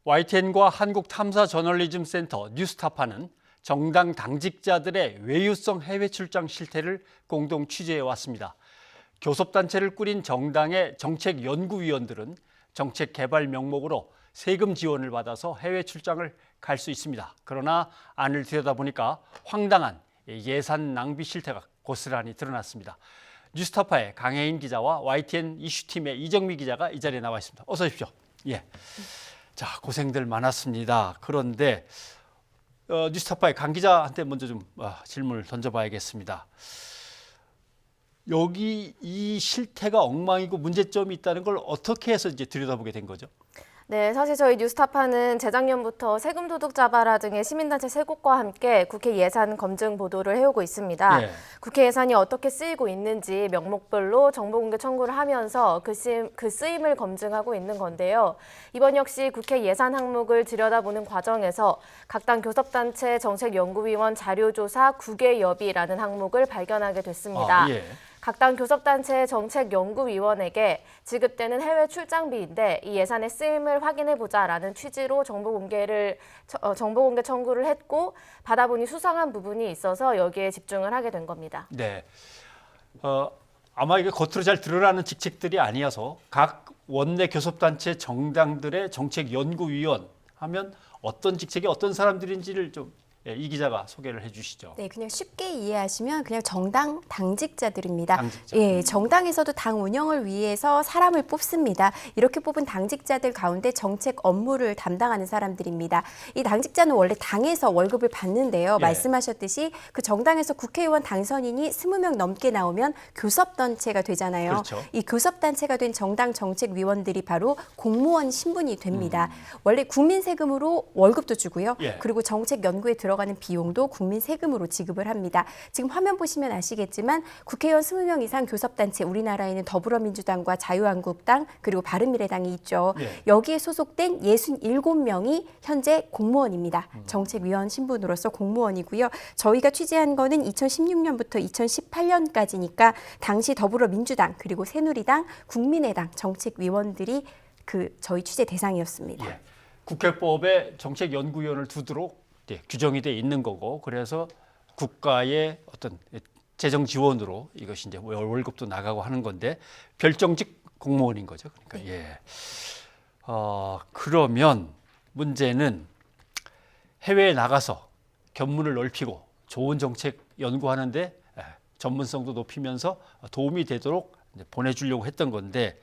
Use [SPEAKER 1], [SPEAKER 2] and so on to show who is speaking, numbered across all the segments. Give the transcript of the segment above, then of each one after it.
[SPEAKER 1] YTN과 한국탐사저널리즘센터 뉴스타파는 정당 당직자들의 외유성 해외 출장 실태를 공동 취재해 왔습니다. 교섭단체를 꾸린 정당의 정책연구위원들은 정책 개발 명목으로 세금 지원을 받아서 해외 출장을 갈 수 있습니다. 그러나 안을 들여다보니까 황당한 예산 낭비 실태가 고스란히 드러났습니다. 뉴스타파의 강혜인 기자와 YTN 이슈팀의 이정미 기자가 이 자리에 나와 있습니다. 어서 오십시오. 예. 자, 고생들 많았습니다. 그런데 뉴스타파의 강 기자한테 먼저 좀 질문을 던져봐야겠습니다. 여기 이 실태가 엉망이고 문제점이 있다는 걸 어떻게 해서 이제 들여다보게 된 거죠?
[SPEAKER 2] 네, 사실 저희 뉴스타파는 재작년부터 세금 도둑 잡아라 등의 시민단체 세 곳과 함께 국회 예산 검증 보도를 해오고 있습니다. 네. 국회 예산이 어떻게 쓰이고 있는지 명목별로 정보공개 청구를 하면서 그 쓰임을 검증하고 있는 건데요. 이번 역시 국회 예산 항목을 들여다보는 과정에서 각 당 교섭단체 정책연구위원 자료조사 국외여비라는 항목을 발견하게 됐습니다.
[SPEAKER 1] 예.
[SPEAKER 2] 각 당 교섭단체 정책연구위원에게 지급되는 해외 출장비인데 이 예산의 쓰임을 확인해보자라는 취지로 정보공개 청구를 했고 받아보니 수상한 부분이 있어서 여기에 집중을 하게 된 겁니다.
[SPEAKER 1] 네, 아마 이게 겉으로 잘 드러나는 직책들이 아니어서 각 원내 교섭단체 정당들의 정책연구위원 하면 어떤 직책이 어떤 사람들인지를 좀 이 기자가 소개를 해주시죠.
[SPEAKER 3] 네, 그냥 쉽게 이해하시면 그냥 정당 당직자들입니다.
[SPEAKER 1] 당직자.
[SPEAKER 3] 예, 정당에서도 당 운영을 위해서 사람을 뽑습니다. 이렇게 뽑은 당직자들 가운데 정책 업무를 담당하는 사람들입니다. 이 당직자는 원래 당에서 월급을 받는데요.
[SPEAKER 1] 예.
[SPEAKER 3] 말씀하셨듯이 그 정당에서 국회의원 당선인이 20명 넘게 나오면 교섭단체가 되잖아요.
[SPEAKER 1] 그렇죠.
[SPEAKER 3] 이 교섭단체가 된 정당 정책위원들이 바로 공무원 신분이 됩니다. 원래 국민 세금으로 월급도 주고요.
[SPEAKER 1] 예.
[SPEAKER 3] 그리고 정책 연구에 들어가는 비용도 국민 세금으로 지급을 합니다. 지금 화면 보시면 아시겠지만 국회의원 20명 이상 교섭단체 우리나라에는 더불어민주당과 자유한국당 그리고 바른미래당이 있죠.
[SPEAKER 1] 네.
[SPEAKER 3] 여기에 소속된 67명이 현재 공무원입니다. 정책위원 신분으로서 공무원이고요. 저희가 취재한 거는 2016년부터 2018년까지니까 당시 더불어민주당 그리고 새누리당, 국민의당 정책위원들이 저희 취재 대상이었습니다.
[SPEAKER 1] 예. 국회법에 정책연구위원을 두도록 규정이 돼 있는 거고 그래서 국가의 어떤 재정 지원으로 이것이 이제 월급도 나가고 하는 건데 별정직 공무원인 거죠. 그러니까 예. 그러면 문제는 해외에 나가서 견문을 넓히고 좋은 정책 연구하는데 전문성도 높이면서 도움이 되도록 보내주려고 했던 건데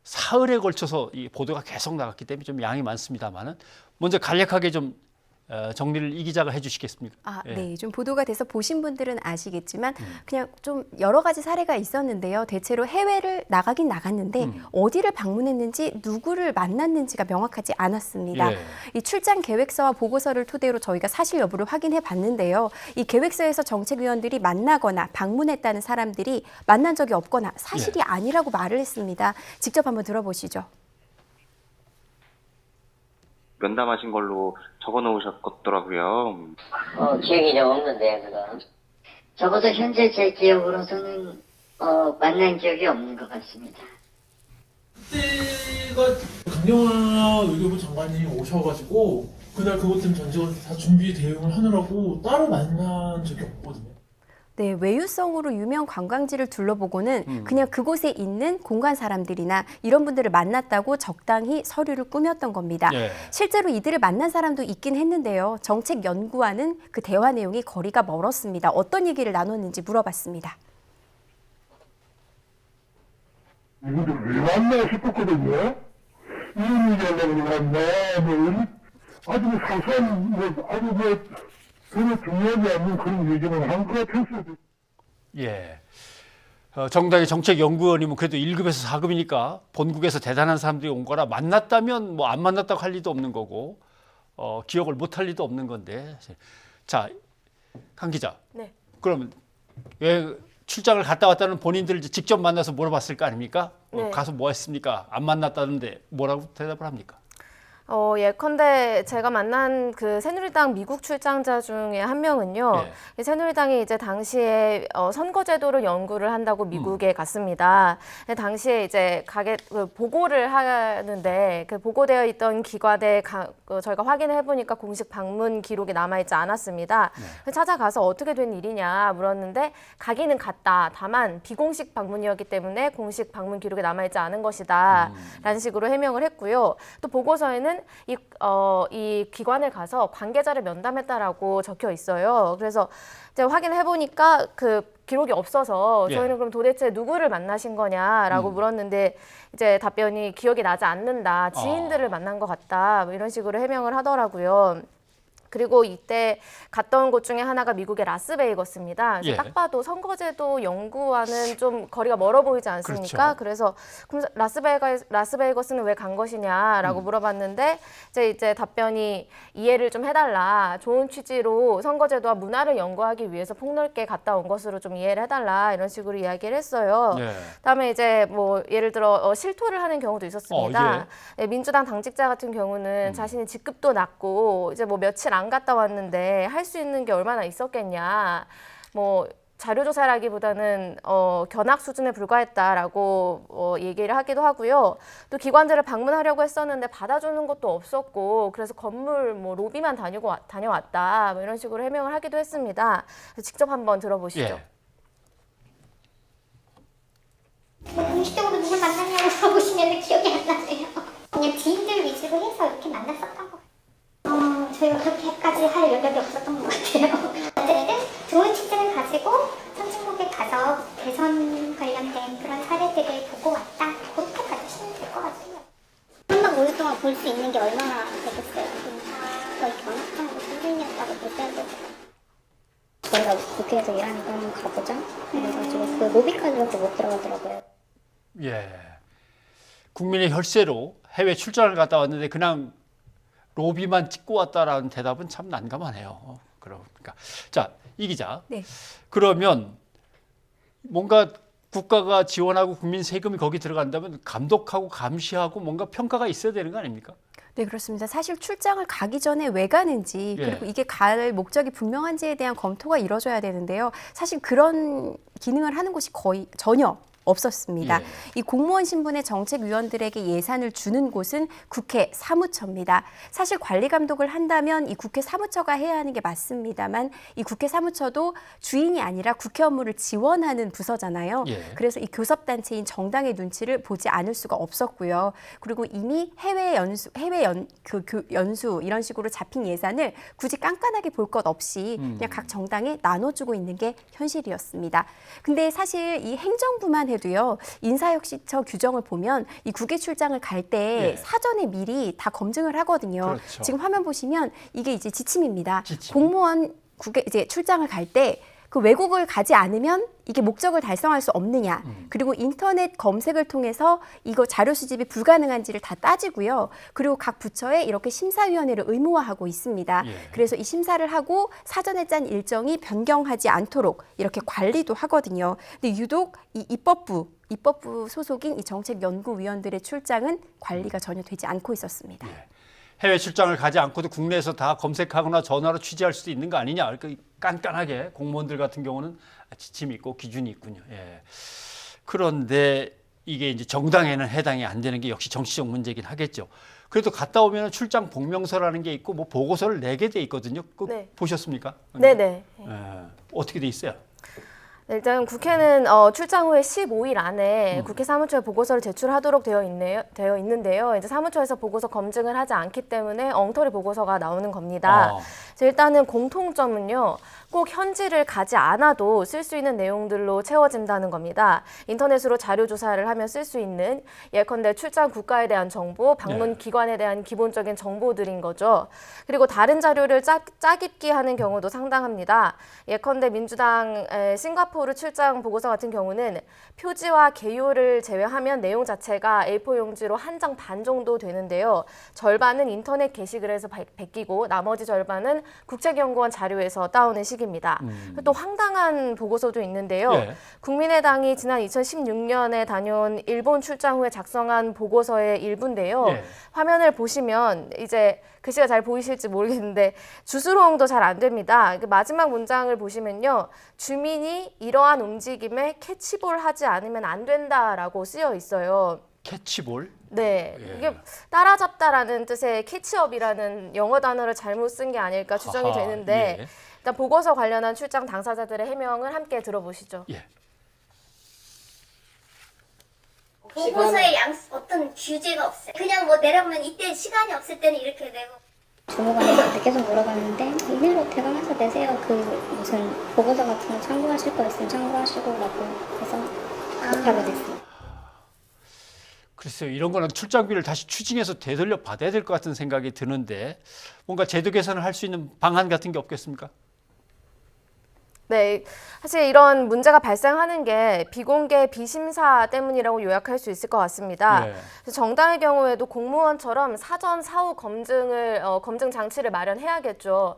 [SPEAKER 1] 사흘에 걸쳐서 이 보도가 계속 나갔기 때문에 좀 양이 많습니다만은 먼저 간략하게 좀 정리를 이 기자가 해주시겠습니까? 예.
[SPEAKER 3] 네, 좀 보도가 돼서 보신 분들은 아시겠지만 그냥 좀 여러 가지 사례가 있었는데요. 대체로 해외를 나가긴 나갔는데 어디를 방문했는지 누구를 만났는지가 명확하지 않았습니다.
[SPEAKER 1] 예.
[SPEAKER 3] 이 출장 계획서와 보고서를 토대로 저희가 사실 여부를 확인해 봤는데요. 이 계획서에서 정책위원들이 만나거나 방문했다는 사람들이 만난 적이 없거나 사실이 아니라고 말을 했습니다. 직접 한번 들어보시죠.
[SPEAKER 4] 면담하신 걸로 적어 놓으셨더라고요.
[SPEAKER 5] 기억이 좀 없는데요, 그건. 적어도 현재 제 기억으로서는 만난 기억이 없는 것 같습니다.
[SPEAKER 6] 그때가 강경화 외교부 장관이 오셔가지고 그날 그것 때문에 전직원 다 준비 대응을 하느라고 따로 만난 적이 없거든요.
[SPEAKER 3] 네, 외유성으로 유명 관광지를 둘러보고는 그냥 그곳에 있는 공간 사람들이나 이런 분들을 만났다고 적당히 서류를 꾸몄던 겁니다.
[SPEAKER 1] 예.
[SPEAKER 3] 실제로 이들을 만난 사람도 있긴 했는데요. 정책 연구와는 그 대화 내용이 거리가 멀었습니다. 어떤 얘기를 나눴는지 물어봤습니다.
[SPEAKER 7] 이분들 왜 만나 싶었거든요. 이런 얘기 하려고 만나, 아주 사소한, 아주 전혀 중요하지 않는 그런 얘기는 한 것 같았어요.
[SPEAKER 1] 예. 정당의 정책연구원이면 그래도 1급에서 4급이니까 본국에서 대단한 사람들이 온 거라 만났다면 뭐 안 만났다고 할 리도 없는 거고 기억을 못 할 리도 없는 건데. 자, 강 기자.
[SPEAKER 2] 네.
[SPEAKER 1] 그러면 왜 출장을 갔다 왔다는 본인들을 직접 만나서 물어봤을 거 아닙니까?
[SPEAKER 2] 네.
[SPEAKER 1] 가서 뭐 했습니까? 안 만났다는데 뭐라고 대답을 합니까?
[SPEAKER 2] 예컨대 제가 만난 그 새누리당 미국 출장자 중에 한 명은요. 이 새누리당이 이제 당시에 선거제도를 연구를 한다고 미국에 갔습니다. 당시에 이제 보고를 하는데 그 보고되어 있던 기관에 저희가 확인해 보니까 공식 방문 기록이 남아있지 않았습니다. 찾아가서 어떻게 된 일이냐 물었는데 가기는 갔다. 다만 비공식 방문이었기 때문에 공식 방문 기록에 남아있지 않은 것이다. 라는 식으로 해명을 했고요. 또 보고서에는 이 기관을 가서 관계자를 면담했다라고 적혀 있어요. 그래서 이제 확인해 보니까 그 기록이 없어서 저희는 그럼 도대체 누구를 만나신 거냐라고 물었는데 이제 답변이 기억이 나지 않는다. 지인들을 만난 것 같다. 뭐 이런 식으로 해명을 하더라고요. 그리고 이때 갔던 곳 중에 하나가 미국의 라스베이거스입니다. 그래서 딱 봐도 선거제도 연구와는 좀 거리가 멀어 보이지 않습니까? 그래서 그럼 라스베이거스는 왜 간 것이냐라고 물어봤는데 이제 답변이 이해를 좀 해달라. 좋은 취지로 선거제도와 문화를 연구하기 위해서 폭넓게 갔다 온 것으로 좀 이해를 해달라. 이런 식으로 이야기를 했어요. 그다음에 이제 뭐 예를 들어 실토를 하는 경우도 있었습니다. 민주당 당직자 같은 경우는 자신이 직급도 낮고 이제 뭐 며칠 안 갔다 왔는데 할 수 있는 게 얼마나 있었겠냐. 뭐 자료조사라기보다는 견학 수준에 불과했다라고 얘기를 하기도 하고요. 또 기관들을 방문하려고 했었는데 받아주는 것도 없었고 그래서 건물 뭐 로비만 다녀왔다. 뭐 이런 식으로 해명을 하기도 했습니다. 직접 한번 들어보시죠.
[SPEAKER 8] 공식적으로 누굴 만났냐고 물어보시면 기억이 안 나네요. 그냥 지인들 위주로 해서 이렇게 만났었던 것 같아요. 저희가 그렇게까지 할 여력이 없었던 것 같아요. 어쨌든 좋은 취지를 가지고 선진국에 가서 대선 관련된 그런 사례들을 보고 왔다. 그렇게 봐주시면 될 것 같아요. 한박 5일 동안 볼 수 있는 게 얼마나 되겠어요. 거의 견학하고 선생님이었다고 보셔야 되고. 저희가 국회에서 일하는 건 가보자. 그래가지고 그 로비까지밖에 못 들어가더라고요.
[SPEAKER 1] 국민의 혈세로 해외 출장을 갔다 왔는데 그냥 로비만 찍고 왔다라는 대답은 참 난감하네요. 그러니까 자, 이 기자. 그러면 뭔가 국가가 지원하고 국민 세금이 거기 들어간다면 감독하고 감시하고 뭔가 평가가 있어야 되는 거 아닙니까?
[SPEAKER 3] 네, 그렇습니다. 사실 출장을 가기 전에 왜 가는지 그리고 이게 갈 목적이 분명한지에 대한 검토가 이루어져야 되는데요. 사실 그런 기능을 하는 곳이 거의 전혀 없었습니다. 이 공무원 신분의 정책위원들에게 예산을 주는 곳은 국회 사무처입니다. 사실 관리 감독을 한다면 이 국회 사무처가 해야 하는 게 맞습니다만 이 국회 사무처도 주인이 아니라 국회 업무를 지원하는 부서잖아요. 그래서 이 교섭단체인 정당의 눈치를 보지 않을 수가 없었고요. 그리고 이미 해외 연수 이런 식으로 잡힌 예산을 굳이 깐깐하게 볼 것 없이 그냥 각 정당에 나눠주고 있는 게 현실이었습니다. 근데 사실 이 행정부만 해도요. 인사혁신처 규정을 보면 이 국외 출장을 갈 때 사전에 미리 다 검증을 하거든요. 지금 화면 보시면 이게 이제 지침입니다. 공무원 국외 이제 출장을 갈 때 그 외국을 가지 않으면 이게 목적을 달성할 수 없느냐. 그리고 인터넷 검색을 통해서 이거 자료 수집이 불가능한지를 다 따지고요. 그리고 각 부처에 이렇게 심사위원회를 의무화하고 있습니다. 그래서 이 심사를 하고 사전에 짠 일정이 변경하지 않도록 이렇게 관리도 하거든요. 근데 유독 이 입법부 소속인 이 정책연구위원들의 출장은 관리가 전혀 되지 않고 있었습니다.
[SPEAKER 1] 해외 출장을 가지 않고도 국내에서 다 검색하거나 전화로 취재할 수도 있는 거 아니냐. 그러니까 깐깐하게 공무원들 같은 경우는 지침이 있고 기준이 있군요. 그런데 이게 이제 정당에는 해당이 안 되는 게 역시 정치적 문제긴 하겠죠. 그래도 갔다 오면 출장 복명서라는 게 있고 뭐 보고서를 내게 돼 있거든요. 꼭 보셨습니까?
[SPEAKER 2] 네네.
[SPEAKER 1] 어떻게 돼 있어요?
[SPEAKER 2] 일단 국회는 출장 후에 15일 안에 국회 사무처에 보고서를 제출하도록 되어 있는데요. 이제 사무처에서 보고서 검증을 하지 않기 때문에 엉터리 보고서가 나오는 겁니다. 일단은 공통점은요. 꼭 현지를 가지 않아도 쓸 수 있는 내용들로 채워진다는 겁니다. 인터넷으로 자료 조사를 하면 쓸 수 있는 예컨대 출장 국가에 대한 정보, 방문 기관에 대한 기본적인 정보들인 거죠. 그리고 다른 자료를 짜깁기 하는 경우도 상당합니다. 예컨대 민주당 싱가포르 싱가포르 출장 보고서 같은 경우는 표지와 개요를 제외하면 내용 자체가 A4 용지로 한 장 반 정도 되는데요. 절반은 인터넷 게시글에서 베끼고 나머지 절반은 국책연구원 자료에서 따오는 식입니다. 또 황당한 보고서도 있는데요.
[SPEAKER 1] 예.
[SPEAKER 2] 국민의당이 지난 2016년에 다녀온 일본 출장 후에 작성한 보고서의 일부인데요.
[SPEAKER 1] 예.
[SPEAKER 2] 화면을 보시면 이제 글씨가 잘 보이실지 모르겠는데 주스로응도 잘 안 됩니다. 그 마지막 문장을 보시면요. 주민이 이러한 움직임에 캐치볼 하지 않으면 안 된다라고 쓰여 있어요.
[SPEAKER 1] 캐치볼?
[SPEAKER 2] 네,
[SPEAKER 1] 예.
[SPEAKER 2] 이게 따라잡다라는 뜻의 캐치업이라는 영어 단어를 잘못 쓴 게 아닐까 추정이
[SPEAKER 1] 하하,
[SPEAKER 2] 되는데
[SPEAKER 1] 예.
[SPEAKER 2] 일단 보고서 관련한 출장 당사자들의 해명을 함께 들어보시죠.
[SPEAKER 1] 예.
[SPEAKER 8] 보고서에 어떤 규제가 없어요. 그냥 뭐 내려보면 이때 시간이 없을 때는 이렇게 되고.
[SPEAKER 9] 주무관님한테 계속 물어봤는데 이메일로 대강해서 내세요. 그 무슨 보고서 같은 거 참고하실 거 있으면 참고하시고라고 해서 그렇게 하게 됐어요.
[SPEAKER 1] 글쎄요, 이런 거는 출장비를 다시 추징해서 되돌려 받아야 될 것 같은 생각이 드는데 뭔가 제도 개선을 할 수 있는 방안 같은 게 없겠습니까?
[SPEAKER 2] 네, 사실 이런 문제가 발생하는 게 비공개 비심사 때문이라고 요약할 수 있을 것 같습니다.
[SPEAKER 1] 네.
[SPEAKER 2] 정당의 경우에도 공무원처럼 사전 사후 검증 장치를 마련해야겠죠.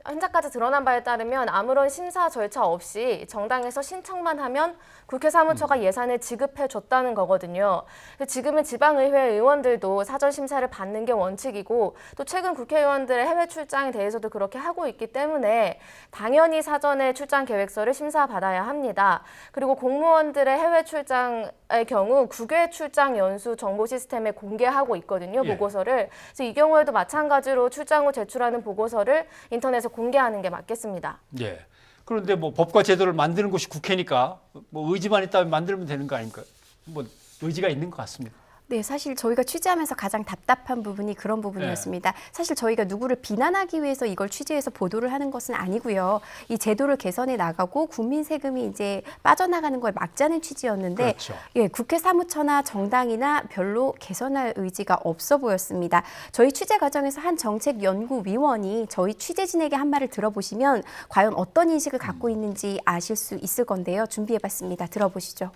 [SPEAKER 2] 현재까지 드러난 바에 따르면 아무런 심사 절차 없이 정당에서 신청만 하면 국회 사무처가 예산을 지급해 줬다는 거거든요. 지금은 지방의회 의원들도 사전 심사를 받는 게 원칙이고 또 최근 국회의원들의 해외 출장에 대해서도 그렇게 하고 있기 때문에 당연히 사전에 출장 계획서를 심사받아야 합니다. 그리고 공무원들의 해외 출장의 경우 국외 출장 연수 정보 시스템에 공개하고 있거든요.
[SPEAKER 1] 예.
[SPEAKER 2] 보고서를. 그래서 이 경우에도 마찬가지로 출장 후 제출하는 보고서를 인터넷에 공개하는 게 맞겠습니다.
[SPEAKER 1] 예. 그런데 뭐 법과 제도를 만드는 곳이 국회니까 뭐 의지만 있다면 만들면 되는 거 아닙니까? 뭐 의지가 있는 것 같습니다.
[SPEAKER 3] 네, 사실 저희가 취재하면서 가장 답답한 부분이 그런 부분이었습니다. 사실 저희가 누구를 비난하기 위해서 이걸 취재해서 보도를 하는 것은 아니고요. 이 제도를 개선해 나가고 국민 세금이 이제 빠져나가는 걸 막자는 취지였는데
[SPEAKER 1] 그렇죠.
[SPEAKER 3] 예, 국회 사무처나 정당이나 별로 개선할 의지가 없어 보였습니다. 저희 취재 과정에서 한 정책연구위원이 저희 취재진에게 한 말을 들어보시면 과연 어떤 인식을 갖고 있는지 아실 수 있을 건데요. 준비해봤습니다. 들어보시죠.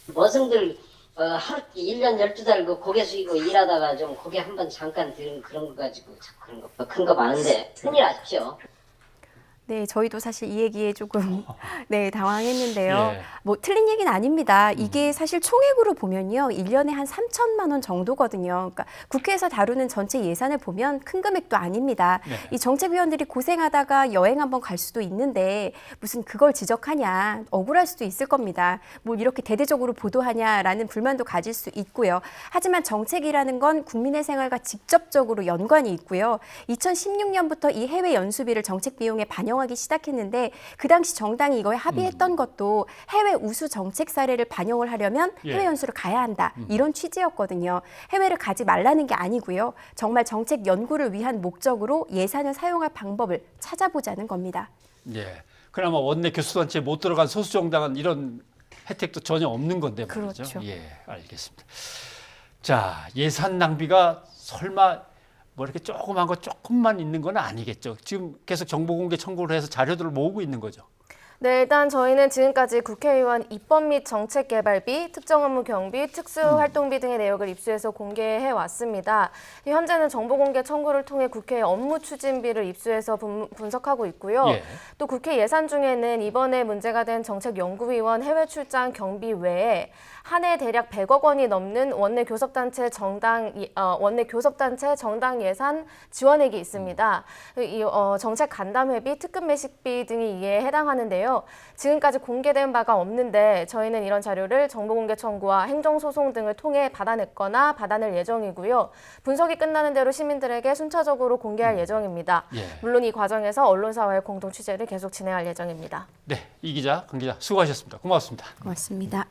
[SPEAKER 5] 머슴들 하루 1년 12달 그 고개 숙이고 일하다가 좀 고개 한번 잠깐 들은 그런 거 가지고 자꾸 그런 거 큰 거 많은데 큰일 아십시오.
[SPEAKER 3] 네, 저희도 사실 이 얘기에 조금 네, 당황했는데요.
[SPEAKER 1] 예.
[SPEAKER 3] 뭐 틀린 얘기는 아닙니다. 이게 사실 총액으로 보면요. 1년에 한 3천만 원 정도거든요. 그러니까 국회에서 다루는 전체 예산을 보면 큰 금액도 아닙니다.
[SPEAKER 1] 네.
[SPEAKER 3] 이 정책위원들이 고생하다가 여행 한번 갈 수도 있는데 무슨 그걸 지적하냐. 억울할 수도 있을 겁니다. 뭐 이렇게 대대적으로 보도하냐라는 불만도 가질 수 있고요. 하지만 정책이라는 건 국민의 생활과 직접적으로 연관이 있고요. 2016년부터 이 해외 연수비를 정책 비용에 반영하기 시작했는데 그 당시 정당이 이거에 합의했던 것도 해외 우수 정책 사례를 반영을 하려면 해외
[SPEAKER 1] 예.
[SPEAKER 3] 연수를 가야 한다. 이런 취지였거든요. 해외를 가지 말라는 게 아니고요. 정말 정책 연구를 위한 목적으로 예산을 사용할 방법을 찾아보자는 겁니다.
[SPEAKER 1] 예. 그나마 원내 교수단체에 못 들어간 소수 정당은 이런 혜택도 전혀 없는 건데 말이죠.
[SPEAKER 3] 그렇죠.
[SPEAKER 1] 예, 알겠습니다. 자, 예산 낭비가 설마 뭐 이렇게 조그만 거 조금만 있는 건 아니겠죠. 지금 계속 정보 공개 청구를 해서 자료들을 모으고 있는 거죠.
[SPEAKER 2] 네, 일단 저희는 지금까지 국회의원 입법 및 정책 개발비, 특정 업무 경비, 특수 활동비 등의 내역을 입수해서 공개해 왔습니다. 현재는 정보 공개 청구를 통해 국회 업무 추진비를 입수해서 분석하고 있고요.
[SPEAKER 1] 예.
[SPEAKER 2] 또 국회 예산 중에는 이번에 문제가 된 정책연구위원 해외 출장 경비 외에 한 해 대략 100억 원이 넘는 원내 교섭단체 정당 예산 지원액이 있습니다. 이 정책 간담회비, 특급 매식비 등이 이에 해당하는데요. 지금까지 공개된 바가 없는데 저희는 이런 자료를 정보공개 청구와 행정소송 등을 통해 받아냈거나 받아낼 예정이고요. 분석이 끝나는 대로 시민들에게 순차적으로 공개할 예정입니다.
[SPEAKER 1] 예.
[SPEAKER 2] 물론 이 과정에서 언론사와의 공동 취재를 계속 진행할 예정입니다.
[SPEAKER 1] 네, 이 기자, 강 기자 수고하셨습니다. 고맙습니다.
[SPEAKER 3] 고맙습니다.